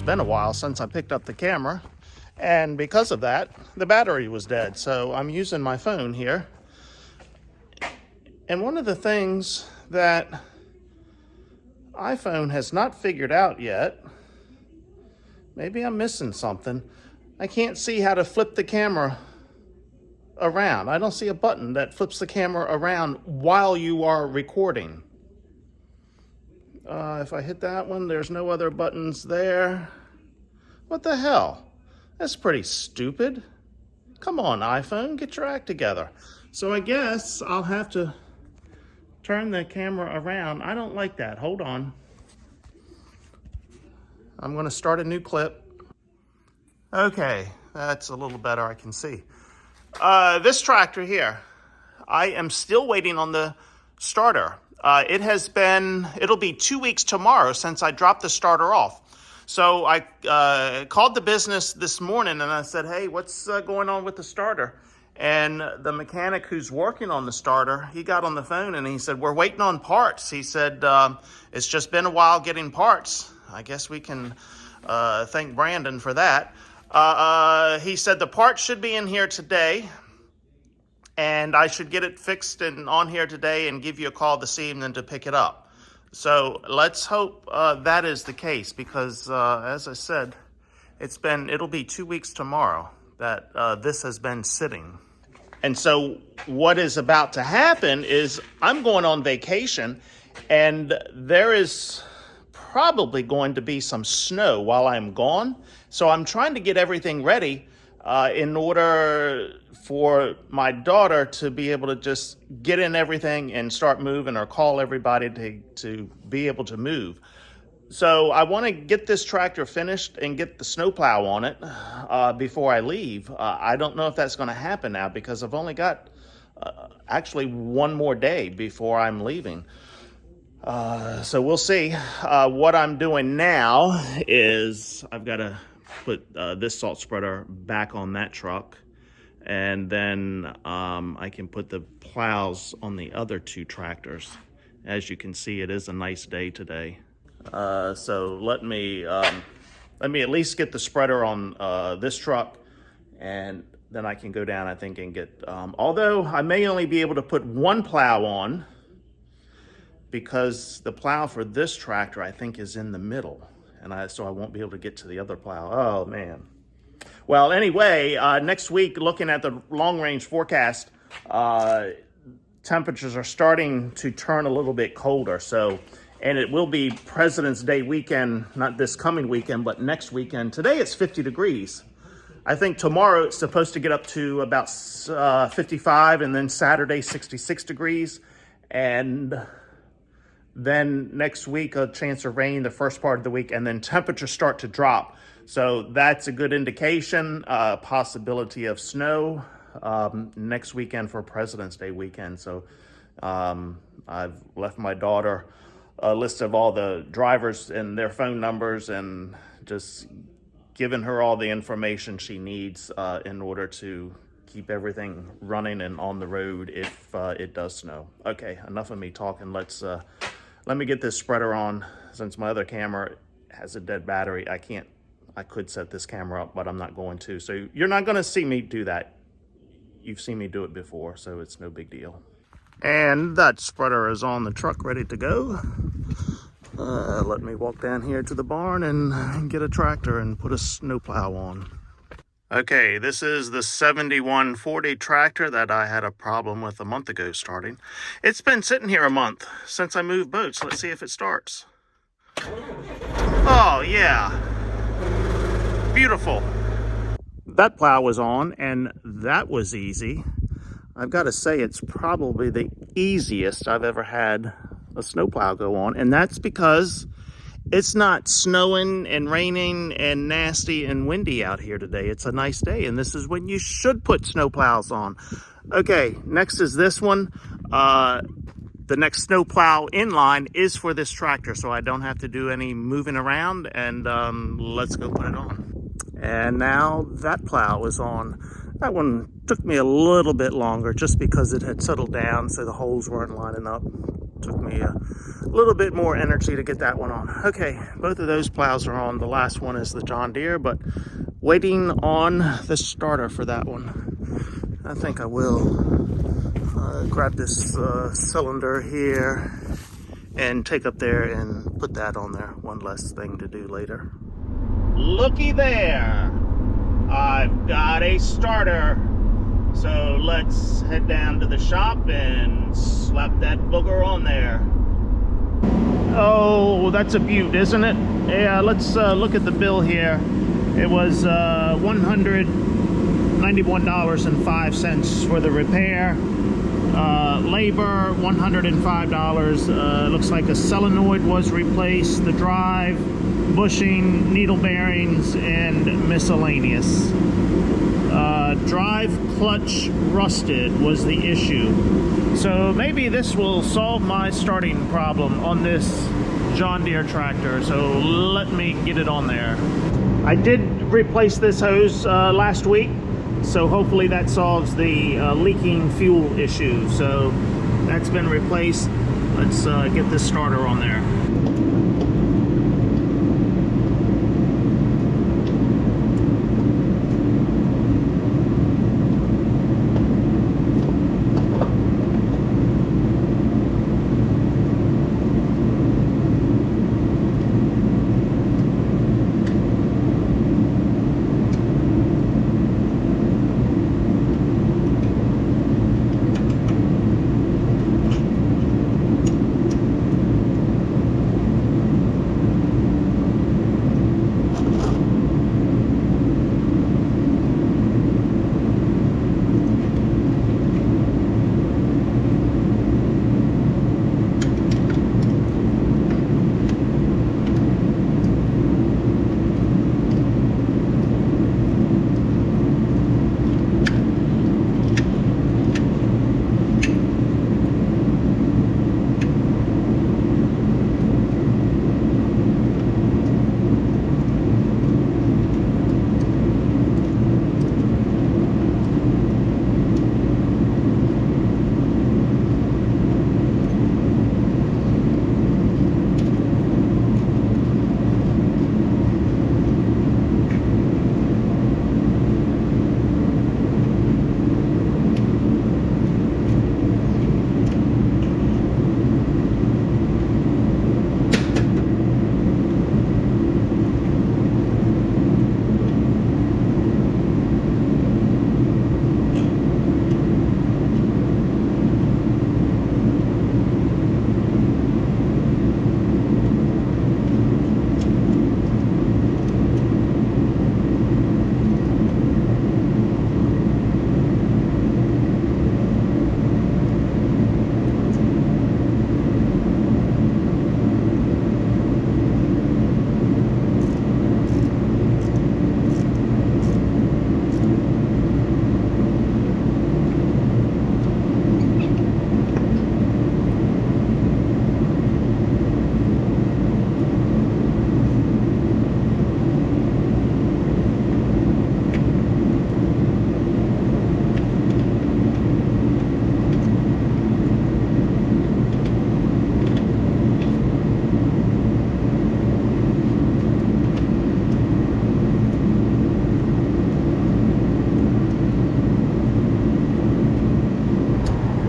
it's been a while since I picked up the camera, and because of that, the battery was dead. So I'm using my phone here. And one of the things that iPhone has not figured out yet, maybe I'm missing something, I can't see how to flip the camera around. I don't see a button that flips the camera around while you are recording. If I hit that one, there's no other buttons there. What the hell? That's pretty stupid. Come on, iPhone, get your act together. So I guess I'll have to turn the camera around. I don't like that. Hold on. I'm going to start a new clip. Okay, that's a little better. I can see. This tractor here, I am still waiting on the starter. It'll be 2 weeks tomorrow since I dropped the starter off. So I called the business this morning and I said, hey, what's going on with the starter? And the mechanic who's working on the starter, he got on the phone and he said, we're waiting on parts. He said, it's just been a while getting parts. I guess we can thank Brandon for that. He said the parts should be in here today, and I should get it fixed and on here today and give you a call this evening to pick it up. So let's hope that is the case, because as I said, it'll be 2 weeks tomorrow that this has been sitting. And so what is about to happen is I'm going on vacation, and there is probably going to be some snow while I'm gone. So I'm trying to get everything ready in order for my daughter to be able to just get in everything and start moving, or call everybody to be able to move. So I want to get this tractor finished and get the snowplow on it before I leave. I don't know if that's going to happen now, because I've only got actually one more day before I'm leaving. So we'll see. What I'm doing now is I've got to put this salt spreader back on that truck, and then I can put the plows on the other two tractors. As you can see, it is a nice day today. So let me at least get the spreader on this truck, and then I can go down, I think, and get, although I may only be able to put one plow on, because the plow for this tractor, I think, is in the middle, and so I won't be able to get to the other plow. Oh, man. Well, anyway, next week, looking at the long-range forecast, temperatures are starting to turn a little bit colder. So, and it will be President's Day weekend, not this coming weekend, but next weekend. Today it's 50 degrees. I think tomorrow it's supposed to get up to about 55, and then Saturday 66 degrees. And then next week, a chance of rain the first part of the week, and then temperatures start to drop. So that's a good indication, possibility of snow next weekend for President's Day weekend. So I've left my daughter a list of all the drivers and their phone numbers, and just given her all the information she needs in order to keep everything running and on the road if it does snow. Okay, enough of me talking. Let me get this spreader on. Since my other camera has a dead battery, I could set this camera up, but I'm not going to. So you're not going to see me do that. You've seen me do it before, so it's no big deal. And that spreader is on the truck, ready to go. Let me walk down here to the barn and get a tractor and put a snowplow on. Okay, this is the 7140 tractor that I had a problem with a month ago starting. It's been sitting here a month since I moved boats. Let's see if it starts. Oh, yeah. Beautiful. That plow was on, and that was easy. I've got to say, it's probably the easiest I've ever had a snowplow go on, and that's because it's not snowing and raining and nasty and windy out here today. It's a nice day, and this is when you should put snowplows on. Okay, next is this one. The next snowplow in line is for this tractor, so I don't have to do any moving around, and let's go put it on. And now that plow is on. That one took me a little bit longer just because it had settled down, so the holes weren't lining up. Took me a little bit more energy to get that one on. Okay, both of those plows are on. The last one is the John Deere, but waiting on the starter for that one. I think I will grab this cylinder here and take up there and put that on there. One less thing to do later. Looky there! I've got a starter. So let's head down to the shop and slap that booger on there. Oh, that's a beaut, isn't it? Yeah, let's look at the bill here. It was $191.05 for the repair. Labor, $105. Looks like a solenoid was replaced, the drive, bushing, needle bearings, and miscellaneous. Drive clutch rusted was the issue. So maybe this will solve my starting problem on this John Deere tractor. So let me get it on there. I did replace this hose last week, so hopefully that solves the leaking fuel issue. So that's been replaced. Let's get this starter on there.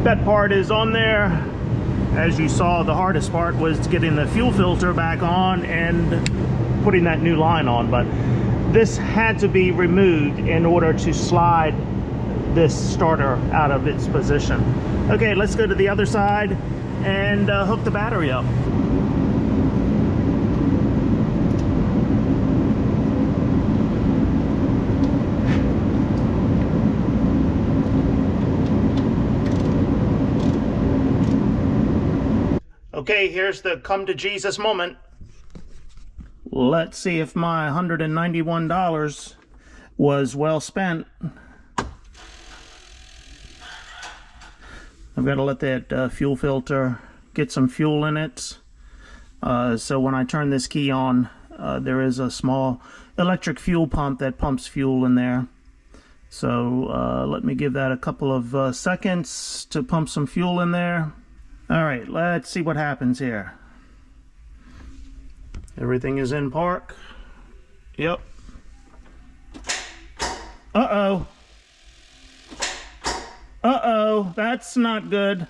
That part is on there. As you saw, the hardest part was getting the fuel filter back on and putting that new line on, but this had to be removed in order to slide this starter out of its position. Okay, let's go to the other side and hook the battery up. Okay, here's the come to Jesus moment. Let's see if my $191 was well spent. I've got to let that fuel filter get some fuel in it. So when I turn this key on, there is a small electric fuel pump that pumps fuel in there. So let me give that a couple of seconds to pump some fuel in there. All right, let's see what happens here. Everything is in park. Yep. Uh-oh. Uh-oh, that's not good.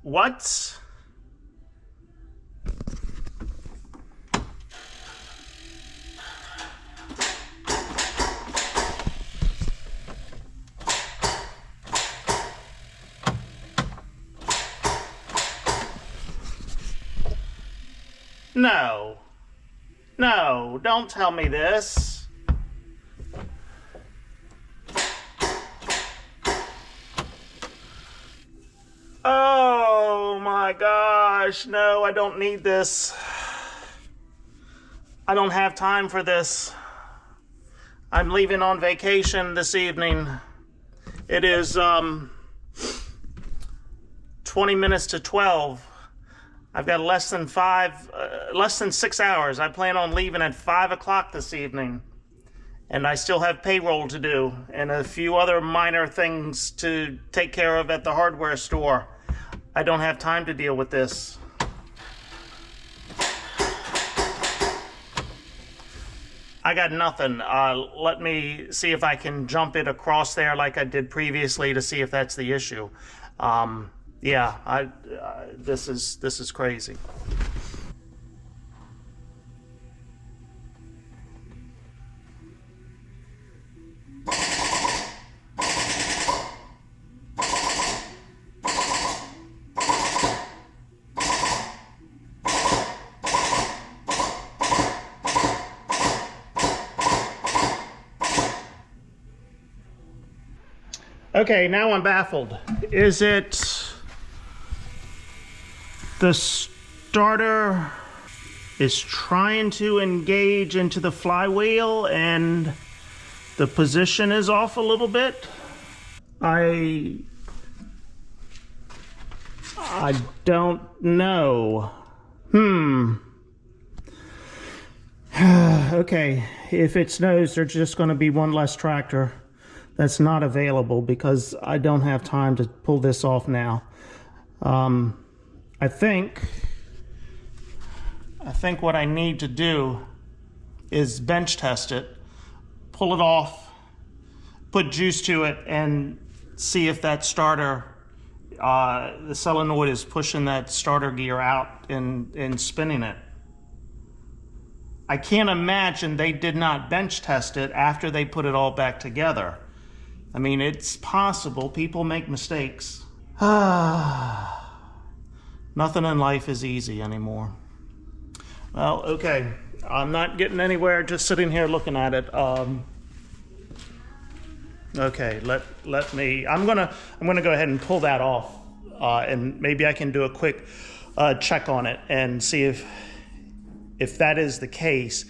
What? No. No, don't tell me this. Oh my gosh, no, I don't need this. I don't have time for this. I'm leaving on vacation this evening. It is 20 minutes to 12. I've got less than 6 hours. I plan on leaving at 5 o'clock this evening. And I still have payroll to do and a few other minor things to take care of at the hardware store. I don't have time to deal with this. I got nothing. Let me see if I can jump it across there like I did previously to see if that's the issue. Yeah, this is crazy. Okay, now I'm baffled. Is it the starter is trying to engage into the flywheel and the position is off a little bit? I don't know. Okay, if it snows, there's just going to be one less tractor that's not available because I don't have time to pull this off now. I think what I need to do is bench test it, pull it off, put juice to it, and see if that starter, the solenoid is pushing that starter gear out and spinning it. I can't imagine they did not bench test it after they put it all back together. I mean, it's possible. People make mistakes. Nothing in life is easy anymore. Well, okay. I'm not getting anywhere just sitting here looking at it. Okay, let me. I'm gonna go ahead and pull that off, and maybe I can do a quick check on it and see if that is the case.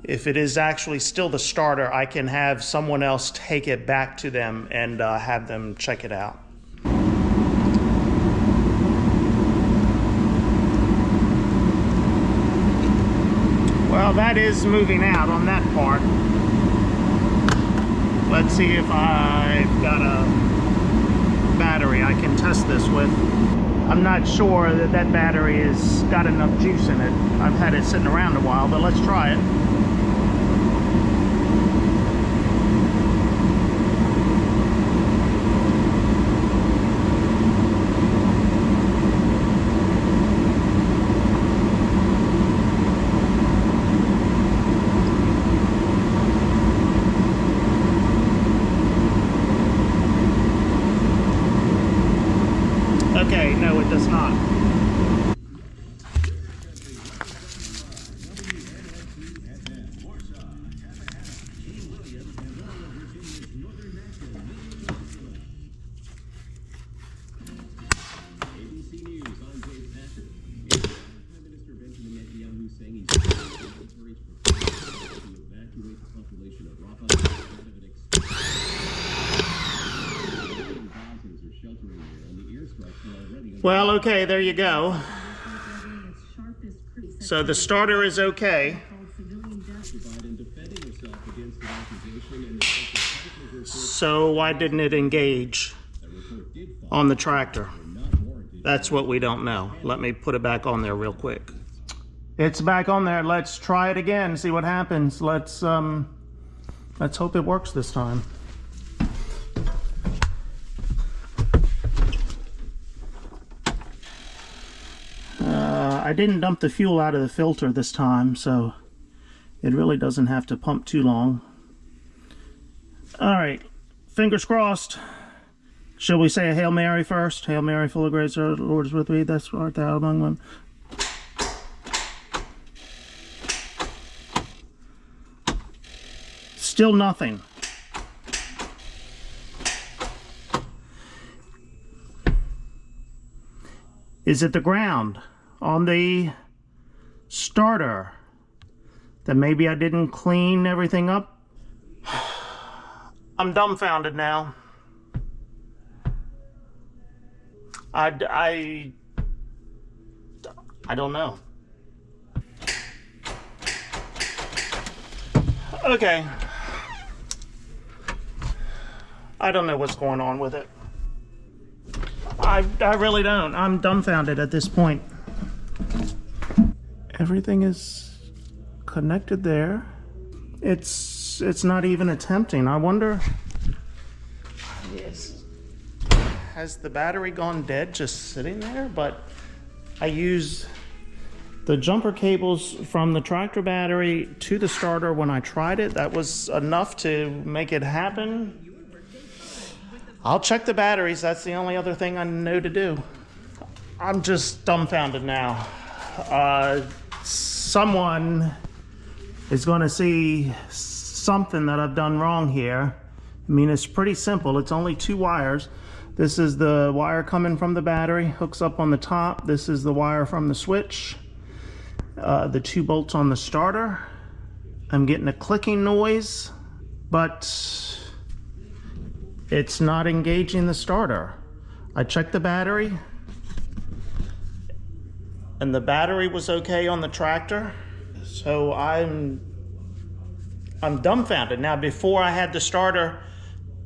If it is actually still the starter, I can have someone else take it back to them and have them check it out. Well, that is moving out on that part. Let's see if I've got a battery I can test this with. I'm not sure that battery has got enough juice in it. I've had it sitting around a while, but let's try it. Okay, no, it does not. Well, okay, there you go. So the starter is okay. So why didn't it engage on the tractor? That's what we don't know. Let me put it back on there real quick. It's back on there. Let's try it again, see what happens. Let's hope it works this time. I didn't dump the fuel out of the filter this time, so it really doesn't have to pump too long. All right, fingers crossed. Shall we say a Hail Mary first? Hail Mary, full of grace, the Lord is with thee. That's art thou among women. Still nothing. Is it the ground on the starter that maybe I didn't clean everything up? I'm dumbfounded now. I don't know. Okay. I don't know what's going on with it. I really don't. I'm dumbfounded at this point. Everything is connected there. It's not even attempting. I wonder, has the battery gone dead just sitting there? But I use the jumper cables from the tractor battery to the starter when I tried it. That was enough to make it happen. I'll check the batteries. That's the only other thing I know to do. I'm just dumbfounded now. Someone is going to see something that I've done wrong here. I mean, it's pretty simple. It's only 2 wires. This is the wire coming from the battery, hooks up on the top. This is the wire from the switch. The 2 bolts on the starter. I'm getting a clicking noise, but it's not engaging the starter. I checked the battery, and the battery was okay on the tractor. So I'm dumbfounded. Now, before I had the starter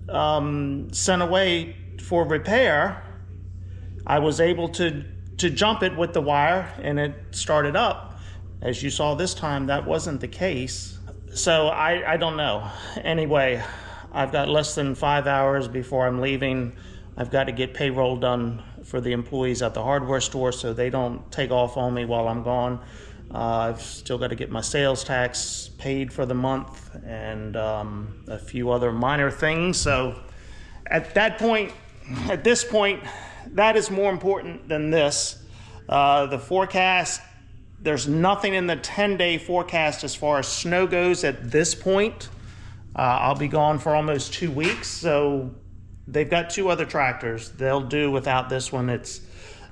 sent away for repair, I was able to jump it with the wire and it started up. As you saw this time, that wasn't the case. So I don't know. Anyway, I've got less than 5 hours before I'm leaving. I've got to get payroll done for the employees at the hardware store so they don't take off on me while I'm gone. I've still got to get my sales tax paid for the month and a few other minor things. So at this point, that is more important than this. The forecast, there's nothing in the 10-day forecast as far as snow goes at this point. I'll be gone for almost 2 weeks, so they've got 2 other tractors. They'll do without this one. It's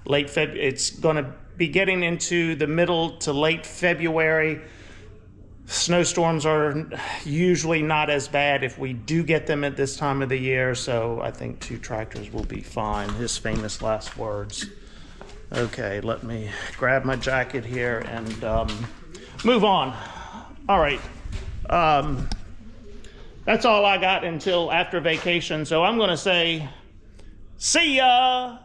late February. It's going to be getting into the middle to late February. Snowstorms are usually not as bad if we do get them at this time of the year, so I think 2 tractors will be fine. His famous last words. Okay, let me grab my jacket here and move on. All right. That's all I got until after vacation, so I'm going to say, see ya!